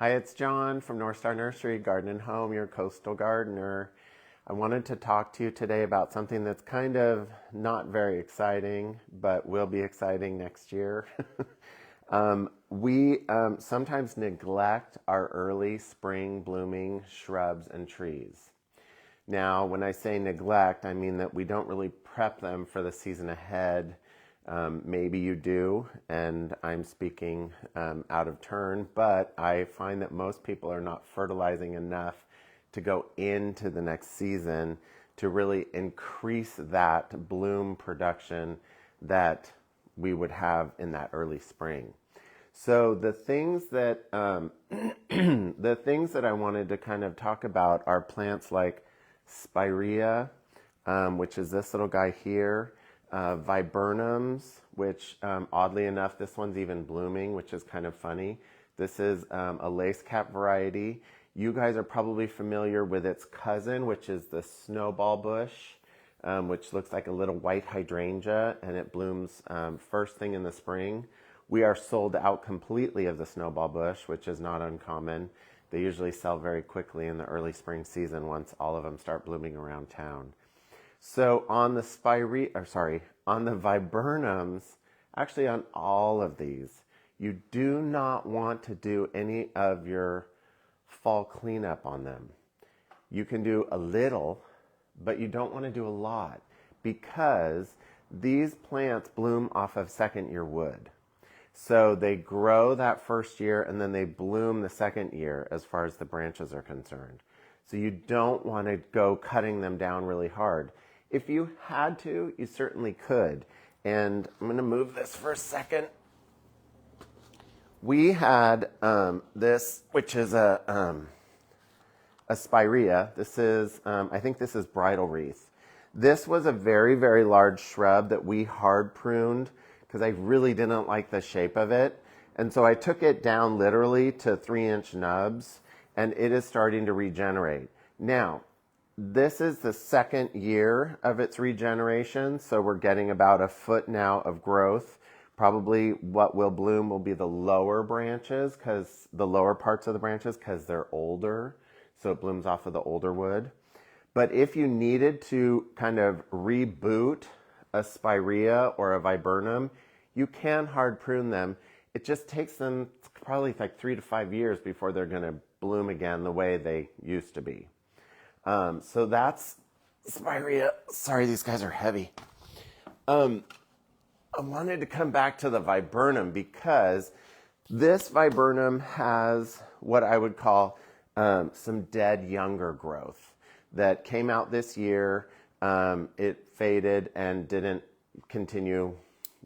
Hi, it's John from North Star Nursery, Garden and Home, your coastal gardener. I wanted to talk to you today about something that's kind of not very exciting, but will be exciting next year. We sometimes neglect our early spring blooming shrubs and trees. Now, when I say neglect, I mean that we don't really prep them for the season ahead. Maybe you do, and I'm speaking out of turn, but I find that most people are not fertilizing enough to go into the next season to really increase that bloom production that we would have in that early spring. So the things that the things that I wanted to kind of talk about are plants like spirea, which is this little guy here, viburnums, which oddly enough, this one's even blooming, which is kind of funny. This is a lace cap variety. You guys are probably familiar with its cousin, which is the snowball bush, which looks like a little white hydrangea, and it blooms first thing in the spring. We are sold out completely of the snowball bush, which is not uncommon. They usually sell very quickly in the early spring season once all of them start blooming around town. So on the on the viburnums, actually on all of these, you do not want to do any of your fall cleanup on them. You can do a little, but you don't want to do a lot because these plants bloom off of second year wood. So they grow that first year and then they bloom the second year as far as the branches are concerned. So you don't want to go cutting them down really hard. If you had to, you certainly could. And I'm going to move this for a second. We had this, which is a spirea. This is, I think this is bridal wreath. This was a very, very large shrub that we hard pruned because I really didn't like the shape of it. And so I took it down literally to 3-inch nubs, and it is starting to regenerate. Now, this is the second year of its regeneration, so we're getting about a foot now of growth. Probably what will bloom will be the lower branches, because the lower parts of the branches, because they're older, so it blooms off of the older wood. But if you needed to kind of reboot a spirea or a viburnum, you can hard prune them. It just takes them probably like 3 to 5 years before they're going to bloom again the way they used to be. So that's spirea. Sorry, these guys are heavy. I wanted to come back to the viburnum because this viburnum has what I would call some dead younger growth that came out this year. It faded and didn't continue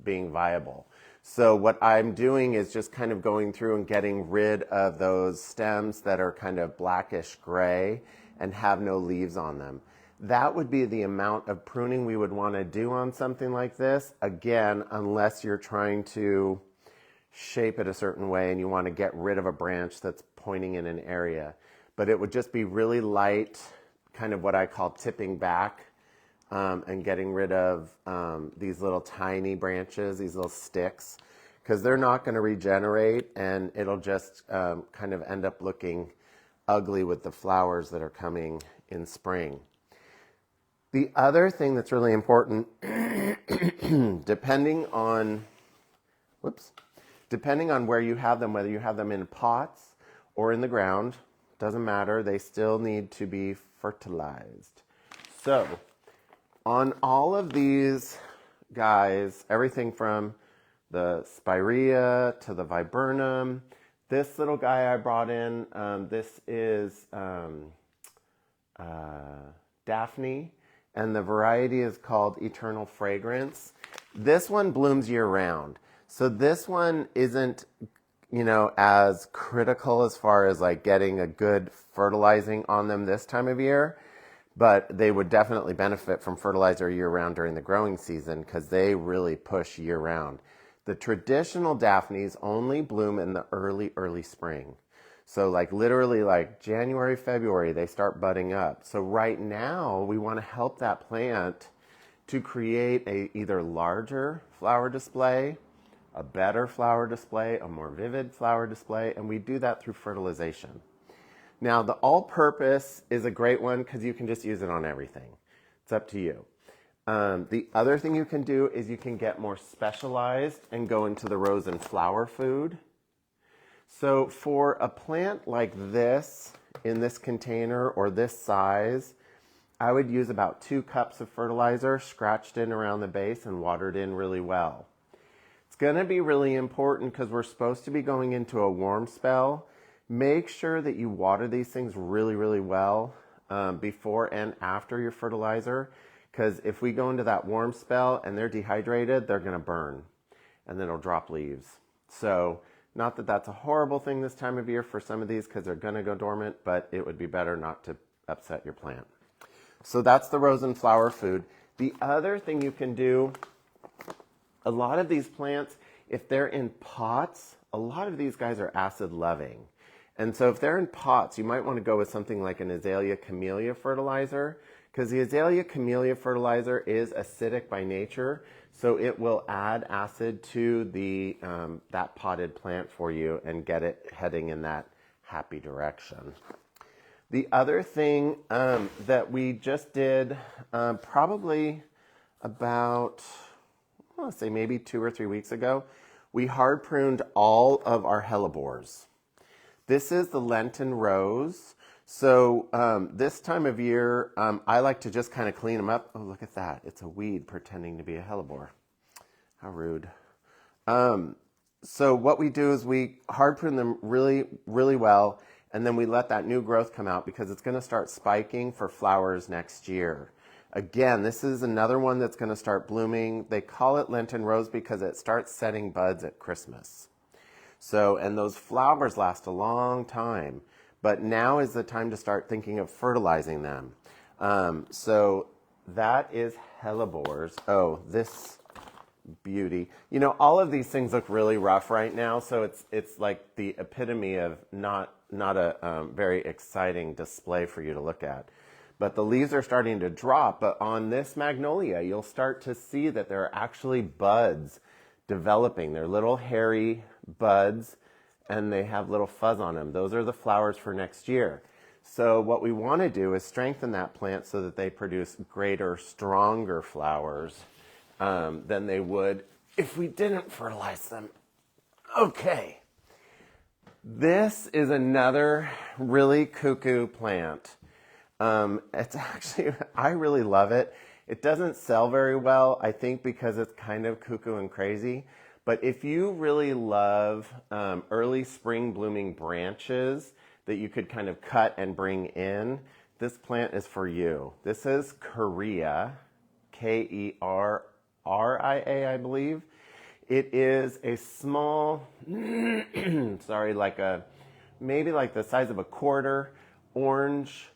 being viable. So what I'm doing is just kind of going through and getting rid of those stems that are kind of blackish gray and have no leaves on them. That would be the amount of pruning we would want to do on something like this. Again, unless you're trying to shape it a certain way and you want to get rid of a branch that's pointing in an area. But it would just be really light, kind of what I call tipping back, and getting rid of these little tiny branches, these little sticks, because they're not going to regenerate and it'll just kind of end up looking ugly with the flowers that are coming in spring. The other thing that's really important, depending on where you have them, whether you have them in pots or in the ground, doesn't matter, they still need to be fertilized. So on all of these guys, everything from the spirea to the viburnum, this little guy I brought in, this is Daphne, and the variety is called Eternal Fragrance. This one blooms year-round. So this one isn't, as critical as far as like getting a good fertilizing on them this time of year, but they would definitely benefit from fertilizer year-round during the growing season because they really push year-round. The traditional Daphnes only bloom in the early spring. So like literally like January, February, they start budding up. So right now we want to help that plant to create a either larger flower display a better flower display, a more vivid flower display, and we do that through fertilization. Now, the all-purpose is a great one because you can just use it on everything. It's up to you. The other thing you can do is you can get more specialized and go into the rose and flower food. So for a plant like this, in this container or this size, I would use about 2 cups of fertilizer scratched in around the base and watered in really well. It's going to be really important because we're supposed to be going into a warm spell. Make sure that you water these things really, really well before and after your fertilizer, because if we go into that warm spell and they're dehydrated, they're going to burn and then it'll drop leaves. So not that that's a horrible thing this time of year for some of these because they're going to go dormant, but it would be better not to upset your plant. So that's the rose and flower food. The other thing you can do, a lot of these plants, if they're in pots, a lot of these guys are acid loving. And so if they're in pots, you might want to go with something like an azalea camellia fertilizer, because the azalea camellia fertilizer is acidic by nature, so it will add acid to the that potted plant for you and get it heading in that happy direction. The other thing that we just did probably about, let's say maybe 2 or 3 weeks ago, we hard pruned all of our hellebores. This is the Lenten rose. So this time of year, I like to just kind of clean them up. Oh, look at that. It's a weed pretending to be a hellebore. How rude. So what we do is we hard prune them really, really well, and then we let that new growth come out because it's going to start spiking for flowers next year. Again, this is another one that's going to start blooming. They call it Lenten rose because it starts setting buds at Christmas. So, and those flowers last a long time, but now is the time to start thinking of fertilizing them. So that is hellebores. Oh, this beauty. You know, all of these things look really rough right now, so it's like the epitome of not a very exciting display for you to look at. But the leaves are starting to drop, but on this magnolia, you'll start to see that there are actually buds developing. They're little hairy buds, and they have little fuzz on them. Those are the flowers for next year. So what we want to do is strengthen that plant so that they produce greater, stronger flowers than they would if we didn't fertilize them. Okay. This is another really cuckoo plant. It's actually, I really love it. It doesn't sell very well, I think, because it's kind of cuckoo and crazy. But if you really love early spring blooming branches that you could kind of cut and bring in, this plant is for you. This is Keria, Keria, I believe. It is a small, sorry, maybe like the size of a quarter, orange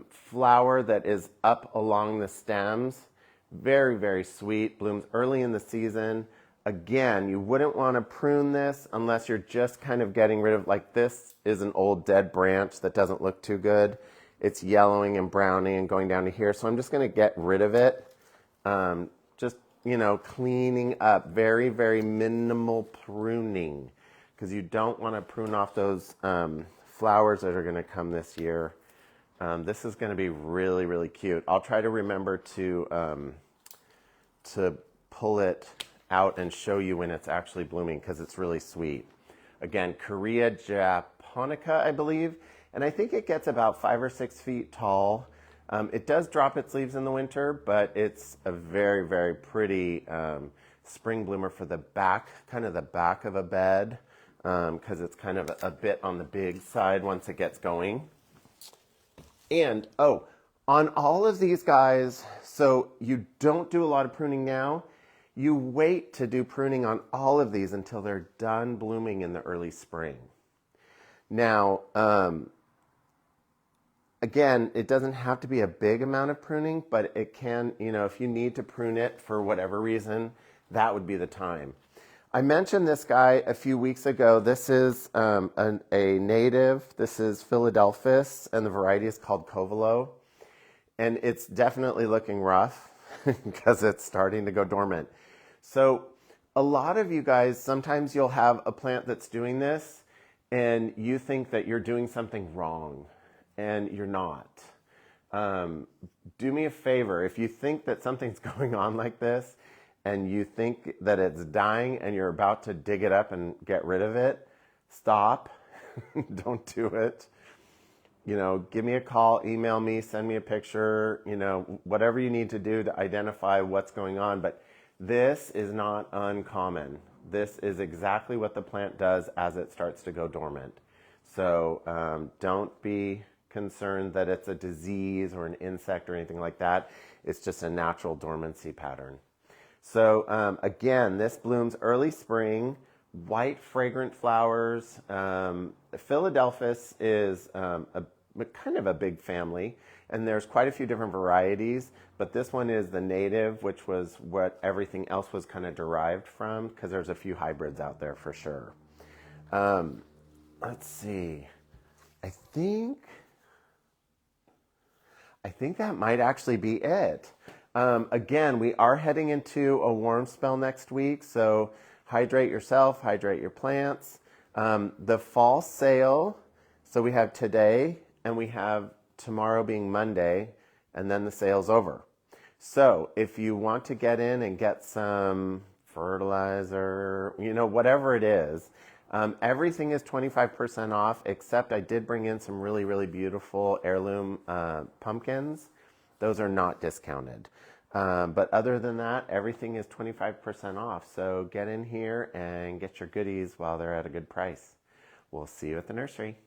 flower that is up along the stems. Very, very sweet, blooms early in the season. Again, you wouldn't want to prune this unless you're just kind of getting rid of, like this is an old dead branch that doesn't look too good. It's yellowing and browning and going down to here. So I'm just going to get rid of it. Just, you know, cleaning up, very, very minimal pruning, because you don't want to prune off those flowers that are going to come this year. This is going to be really, really cute. I'll try to remember to pull it out and show you when it's actually blooming because it's really sweet. Again, Keria japonica, I believe, and I think it gets about 5 or 6 feet tall. It does drop its leaves in the winter, but it's a very, very pretty spring bloomer for the back, kind of the back of a bed, because it's kind of a bit on the big side once it gets going. And, oh, on all of these guys, so you don't do a lot of pruning now. You wait to do pruning on all of these until they're done blooming in the early spring. Now, again, it doesn't have to be a big amount of pruning, but it can, you know, if you need to prune it for whatever reason, that would be the time. I mentioned this guy a few weeks ago. This is a native. This is Philadelphus, and the variety is called Covelo. And it's definitely looking rough because it's starting to go dormant. So a lot of you guys, sometimes you'll have a plant that's doing this and you think that you're doing something wrong, and you're not. Do me a favor. If you think that something's going on like this and you think that it's dying and you're about to dig it up and get rid of it, stop. Don't do it. Give me a call, email me, send me a picture, whatever you need to do to identify what's going on. But this is not uncommon. This is exactly what the plant does as it starts to go dormant. So don't be concerned that it's a disease or an insect or anything like that. It's just a natural dormancy pattern. So again, this blooms early spring, white fragrant flowers. Philadelphus is kind of a big family, and there's quite a few different varieties, but this one is the native, which was what everything else was kind of derived from, because there's a few hybrids out there for sure. Let's see. I think that might actually be it. Again, we are heading into a warm spell next week, so hydrate yourself, hydrate your plants. The fall sale, so we have today and we have tomorrow being Monday, and then the sale's over. So if you want to get in and get some fertilizer, whatever it is, everything is 25% off, except I did bring in some really, really beautiful heirloom pumpkins. Those are not discounted. But other than that, everything is 25% off. So get in here and get your goodies while they're at a good price. We'll see you at the nursery.